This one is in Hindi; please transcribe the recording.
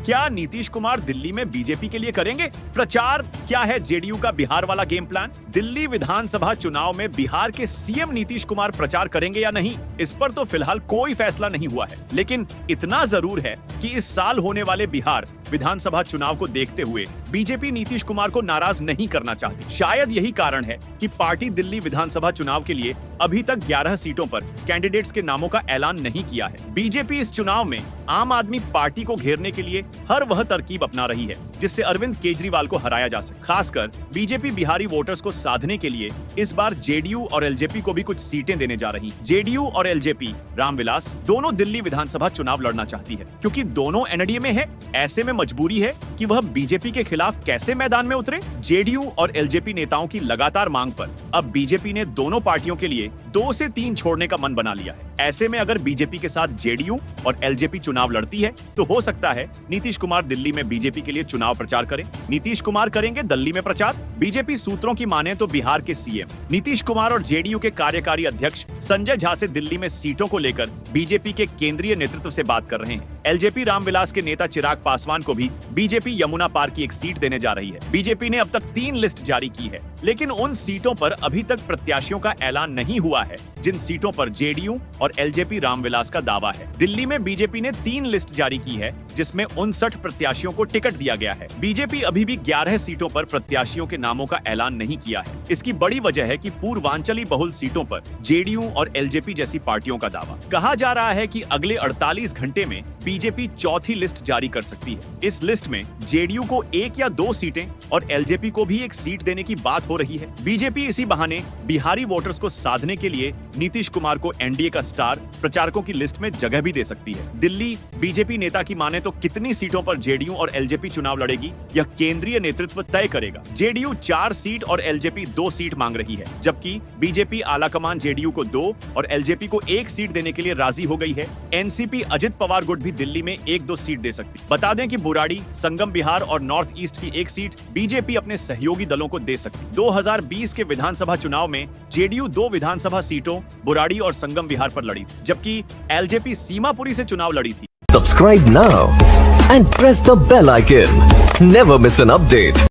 क्या नीतीश कुमार दिल्ली में बीजेपी के लिए करेंगे प्रचार? क्या है जेडीयू का बिहार वाला गेम प्लान? दिल्ली विधानसभा चुनाव में बिहार के सीएम नीतीश कुमार प्रचार करेंगे या नहीं, इस पर तो फिलहाल कोई फैसला नहीं हुआ है। लेकिन इतना जरूर है कि इस साल होने वाले बिहार विधानसभा चुनाव को देखते हुए बीजेपी नीतीश कुमार को नाराज नहीं करना चाहती। शायद यही कारण है कि पार्टी दिल्ली विधानसभा चुनाव के लिए अभी तक 11 सीटों पर कैंडिडेट्स के नामों का ऐलान नहीं किया है। बीजेपी इस चुनाव में आम आदमी पार्टी को घेरने के लिए हर वह तरकीब अपना रही है जिससे अरविंद केजरीवाल को हराया जा सके। खासकर बीजेपी बिहारी वोटर्स को साधने के लिए इस बार जेडीयू और एलजेपी को भी कुछ सीटें देने जा रही। जेडीयू और एलजेपी रामविलास दोनों दिल्ली विधानसभा चुनाव लड़ना चाहती है क्योंकि दोनों एनडीए में है। ऐसे में मजबूरी है कि वह बीजेपी के खिलाफ कैसे मैदान में उतरे। जेडीयू और एलजेपी नेताओं की लगातार मांग पर अब बीजेपी ने दोनों पार्टियों के लिए 2 से 3 छोड़ने का मन बना लिया है। ऐसे में अगर बीजेपी के साथ जेडीयू और एलजेपी चुनाव लड़ती है तो हो सकता है नीतीश कुमार दिल्ली में बीजेपी के लिए चुनाव प्रचार करें। नीतीश कुमार करेंगे दिल्ली में प्रचार। बीजेपी सूत्रों की माने तो बिहार के सीएम नीतीश कुमार और जेडीयू के कार्यकारी अध्यक्ष संजय झा से दिल्ली में सीटों को लेकर बीजेपी के केंद्रीय नेतृत्व से बात कर रहे हैं। एलजेपी रामविलास के नेता चिराग पासवान को भी बीजेपी यमुना पार की एक सीट देने जा रही है। बीजेपी ने अब तक 3 लिस्ट जारी की है, लेकिन उन सीटों पर अभी तक प्रत्याशियों का ऐलान नहीं हुआ है जिन सीटों पर जेडीयू और एलजेपी रामविलास का दावा है। दिल्ली में बीजेपी ने 3 लिस्ट जारी की है जिसमें 59 प्रत्याशियों को टिकट दिया गया है। बीजेपी अभी भी 11 सीटों पर प्रत्याशियों के नामों का ऐलान नहीं किया है। इसकी बड़ी वजह है कि पूर्वांचली बहुल सीटों पर जेडीयू और एलजेपी जैसी पार्टियों का दावा। कहा जा रहा है कि अगले 48 घंटे में बीजेपी चौथी लिस्ट जारी कर सकती है। इस लिस्ट में जेडीयू को 1 या 2 सीटें और एलजेपी को भी 1 सीट देने की बात हो रही है। बीजेपी इसी बहाने बिहारी वोटर्स को साधने के लिए नीतीश कुमार को एनडीए का स्टार प्रचारकों की लिस्ट में जगह भी दे सकती है। दिल्ली बीजेपी नेता की माने तो कितनी सीटों पर जेडीयू और एलजेपी चुनाव लड़ेगी यह केंद्रीय नेतृत्व तय करेगा। जेडीयू 4 सीट और एलजेपी 2 सीट मांग रही है, जबकि बीजेपी आलाकमान जेडीयू को 2 और एलजेपी को 1 सीट देने के लिए राजी हो गई है। एनसीपी अजित पवार गुट भी दिल्ली में 1-2 सीट दे सकती। बता दें कि बुराड़ी, संगम बिहार और नॉर्थ ईस्ट की 1 सीट बीजेपी अपने सहयोगी दलों को दे सकती। 2020 के विधानसभा चुनाव में जेडीयू 2 विधानसभा सीटों बुराड़ी और संगम बिहार पर लड़ी, जबकि एलजेपी सीमापुरी से चुनाव लड़ी थी। Subscribe now and press the bell icon. Never miss an update.